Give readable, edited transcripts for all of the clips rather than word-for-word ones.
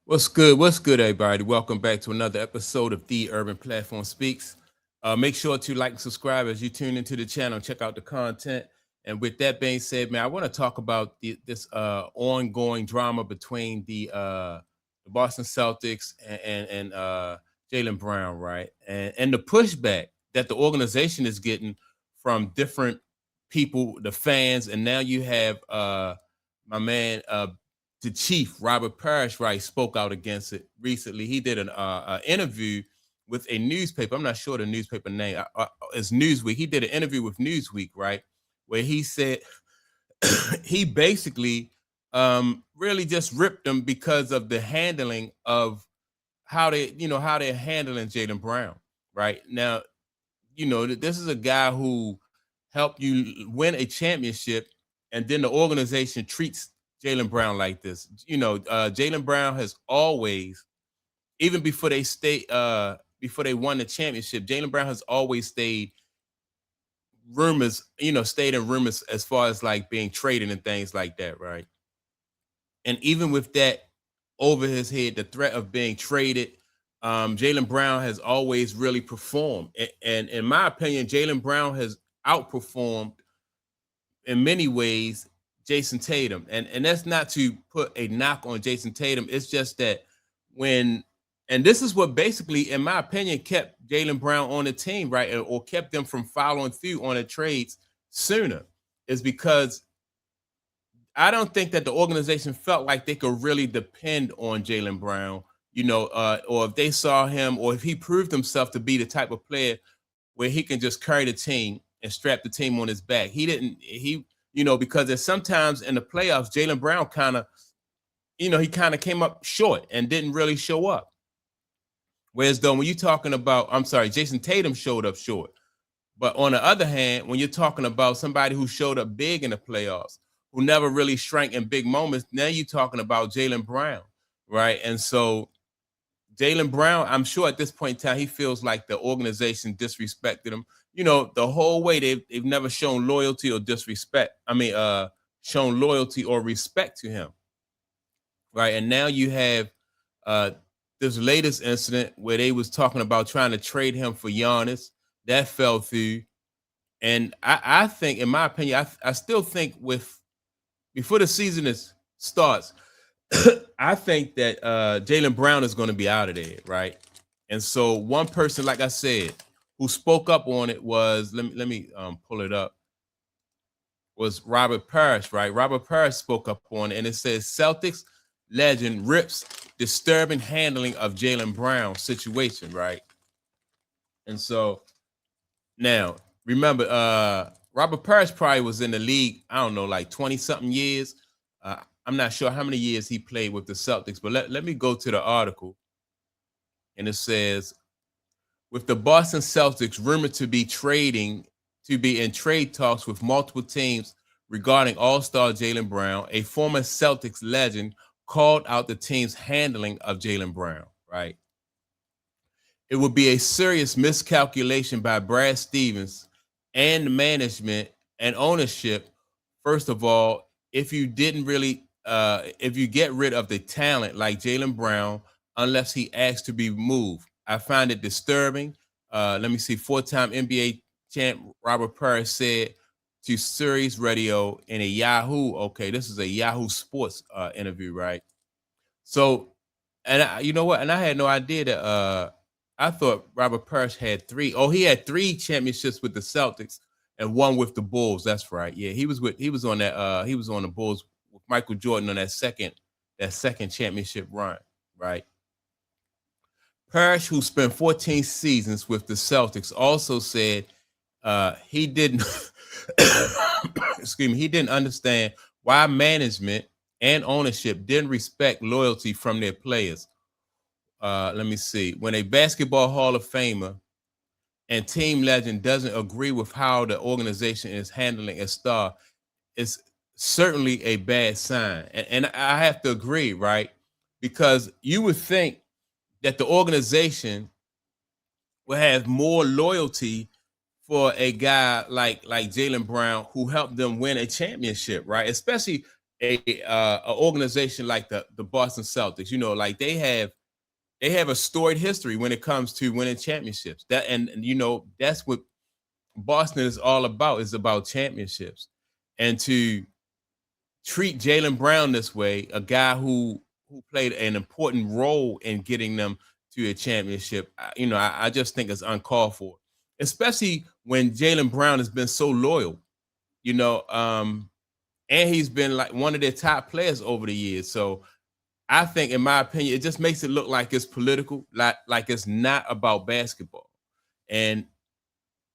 What's good? What's good, everybody? Welcome back to another episode of The Urban Platform Speaks. Make sure to like and subscribe as you tune into the channel and check out the content. And with that being said, man, I want to talk about this ongoing drama between the Boston Celtics and Jaylen Brown, right? And the pushback that the organization is getting from different people, the fans, and now you have my man the chief Robert Parish, right, spoke out against it recently. He did an interview with a newspaper. I'm not sure the newspaper name. It's Newsweek. He did an interview with Newsweek, right, where he said he basically really just ripped them because of the handling of how they're handling Jaylen Brown, right now. This is a guy who helped you win a championship, and then the organization treats Jaylen Brown like this. Jaylen Brown has always, even before they won the championship, Jaylen Brown has always stayed in rumors as far as like being traded and things like that, right? And even with that over his head, the threat of being traded, Jaylen Brown has always really performed. And in my opinion, Jaylen Brown has outperformed in many ways Jason Tatum. And that's not to put a knock on Jason Tatum. It's just that when and this is what basically, in my opinion, kept Jaylen Brown on the team, right? Or kept them from following through on the trades sooner, is because I don't think that the organization felt like they could really depend on Jaylen Brown, or if they saw him, or if he proved himself to be the type of player where he can just carry the team and strap the team on his back. He didn't, because there's sometimes in the playoffs, Jaylen Brown he kind of came up short and didn't really show up. Whereas though when you're talking about, I'm sorry, Jason Tatum showed up short. But on the other hand, when you're talking about somebody who showed up big in the playoffs, who never really shrank in big moments, now you're talking about Jaylen Brown, right? And so Jaylen Brown, I'm sure at this point in time, he feels like the organization disrespected him. The whole way they've never shown loyalty or disrespect. Shown loyalty or respect to him, right? And now you have uh, this latest incident where they was talking about trying to trade him for Giannis. That fell through. And I think, in my opinion, I still think before the season starts, I think that Jaylen Brown is going to be out of there, right? And so one person, like I said, who spoke up on it was let me pull it up, was Robert Parish, right? Robert Parish spoke up on it, and it says Celtics legend rips disturbing handling of Jaylen Brown situation, right? And so now remember, Robert Parish probably was in the league, I don't know, like 20 something years. I'm not sure how many years he played with the Celtics, but let me go to the article. And it says, with the Boston Celtics rumored to be in trade talks with multiple teams regarding All-Star Jaylen Brown, a former Celtics legend called out the team's handling of Jaylen Brown, right? It would be a serious miscalculation by Brad Stevens and management and ownership. First of all, if you get rid of the talent like Jaylen Brown, unless he asks to be moved, I find it disturbing. Let me see. Four-time NBA champ Robert Parish said to Sirius Radio in a Yahoo. Okay, this is a Yahoo Sports interview, right? So, you know what? And I had no idea that. I thought Robert Parish had three. Oh, he had three championships with the Celtics and one with the Bulls. That's right. Yeah, he was on that. He was on the Bulls with Michael Jordan on that second championship run, right? Parish, who spent 14 seasons with the Celtics, also said he didn't excuse me, he didn't understand why management and ownership didn't respect loyalty from their players. Let me see. When a basketball Hall of Famer and team legend doesn't agree with how the organization is handling a star, it's certainly a bad sign. And I have to agree, right? Because you would think that the organization will have more loyalty for a guy like Jaylen Brown, who helped them win a championship, right? Especially a organization like the Boston Celtics. Like they have a storied history when it comes to winning championships. And that's what Boston is all about. Is about championships, and to treat Jaylen Brown this way, a guy who played an important role in getting them to a championship, I just think it's uncalled for, especially when Jaylen Brown has been so loyal, you know, and he's been like one of their top players over the years. So I think, in my opinion, it just makes it look like it's political, like it's not about basketball. And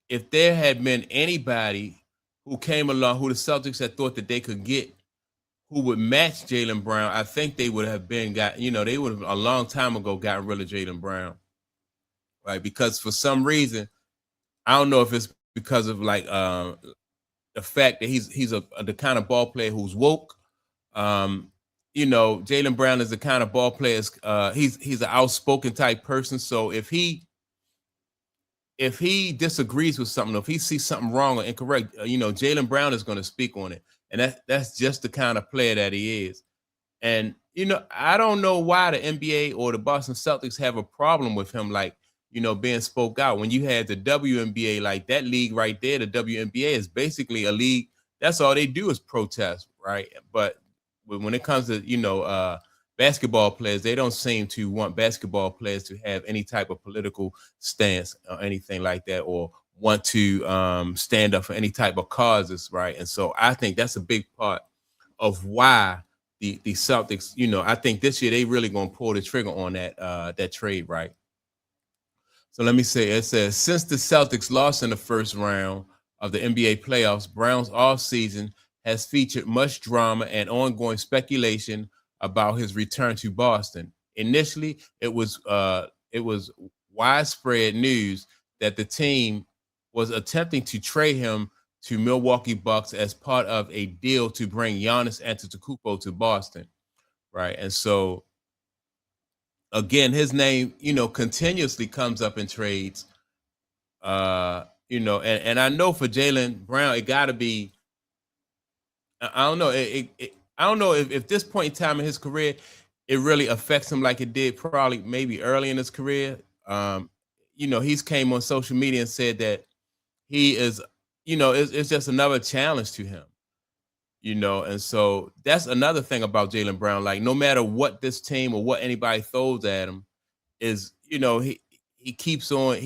if there had been anybody who came along who the Celtics had thought that they could get who would match Jaylen Brown, I think they would have they would have a long time ago gotten rid of Jaylen Brown, right? Because for some reason, I don't know if it's because of like the fact that he's the kind of ball player who's woke. Um, Jaylen Brown is the kind of ball player. He's an outspoken type person. So if he disagrees with something, if he sees something wrong or incorrect, Jaylen Brown is going to speak on it, and that's just the kind of player that he is. And I don't know why the NBA or the Boston Celtics have a problem with him, like being spoke out. When you had the WNBA, like that league right there, the WNBA is basically a league. That's all they do is protest, right? But when it comes to basketball players, they don't seem to want basketball players to have any type of political stance or anything like that, or want to stand up for any type of causes, right? And so I think that's a big part of why the Celtics, I think this year they really gonna pull the trigger on that trade, right? So let me say, it says, since the Celtics lost in the first round of the NBA playoffs, Brown's offseason has featured much drama and ongoing speculation about his return to Boston. Initially, it was widespread news that the team was attempting to trade him to Milwaukee Bucks as part of a deal to bring Giannis Antetokounmpo to Boston, right? And so again, his name, continuously comes up in trades. And I know for Jaylen Brown, it got to be. I don't know. I don't know if this point in time in his career, it really affects him like it did probably maybe early in his career. He's came on social media and said that he is, it's just another challenge to him. And so that's another thing about Jaylen Brown. Like, no matter what this team or what anybody throws at him, is he keeps on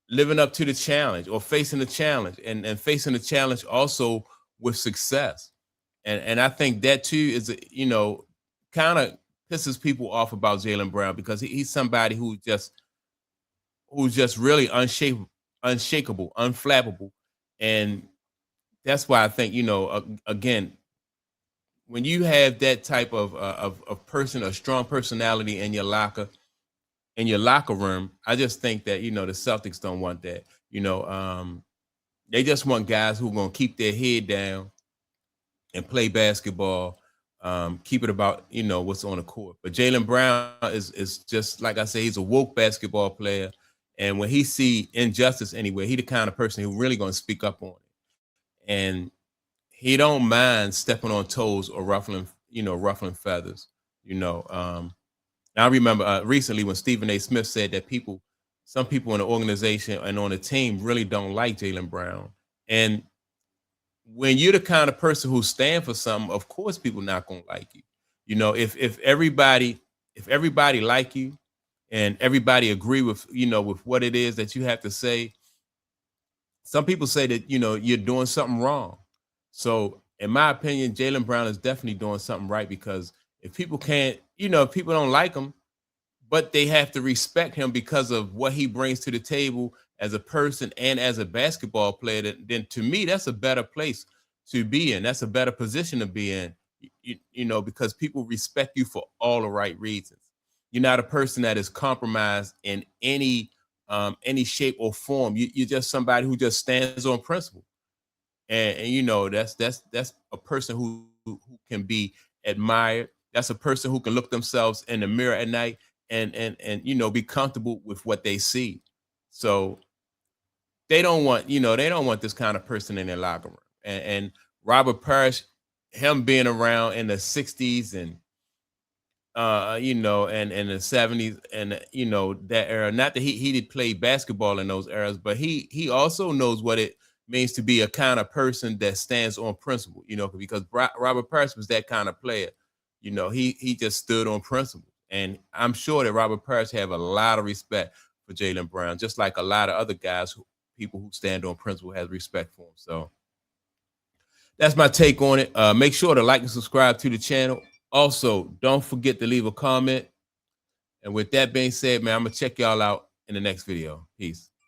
living up to the challenge, or facing the challenge, and facing the challenge also with success. And I think that too is kind of pisses people off about Jaylen Brown, because he's somebody who's just really unshakable, unflappable. And that's why I think, again, when you have that type of person, a strong personality in your locker room, I just think that the Celtics don't want that. They just want guys who are gonna keep their head down and play basketball, keep it about what's on the court. But Jaylen Brown is just like I say, he's a woke basketball player, and when he see injustice anywhere, he the kind of person who really gonna speak up on it, and he don't mind stepping on toes or ruffling feathers. I remember recently when Stephen A. Smith said that some people in the organization and on the team really don't like Jaylen Brown. And when you're the kind of person who stand for something, of course people not gonna like you. If everybody like you and everybody agree with what it is that you have to say, some people say that you're doing something wrong. So in my opinion, Jaylen Brown is definitely doing something right, because if people can't, if people don't like him, but they have to respect him because of what he brings to the table as a person and as a basketball player, then to me, that's a better place to be in. That's a better position to be in, because people respect you for all the right reasons. You're not a person that is compromised in any shape or form. You're just somebody who just stands on principle. And that's a person who can be admired. That's a person who can look themselves in the mirror at night and be comfortable with what they see. So they don't want this kind of person in their locker room. And Robert Parish, him being around in the 60s and you know, and the 70s and you know that era. Not that he did play basketball in those eras, but he also knows what it means to be a kind of person that stands on principle. You know, because Robert Parish was that kind of player. You know, he just stood on principle, and I'm sure that Robert Parish have a lot of respect for Jaylen Brown, just like a lot of other guys people who stand on principle has respect for him. So that's my take on it. Make sure to like and subscribe to the channel. Also, don't forget to leave a comment. And with that being said, man, I'm going to check y'all out in the next video. Peace.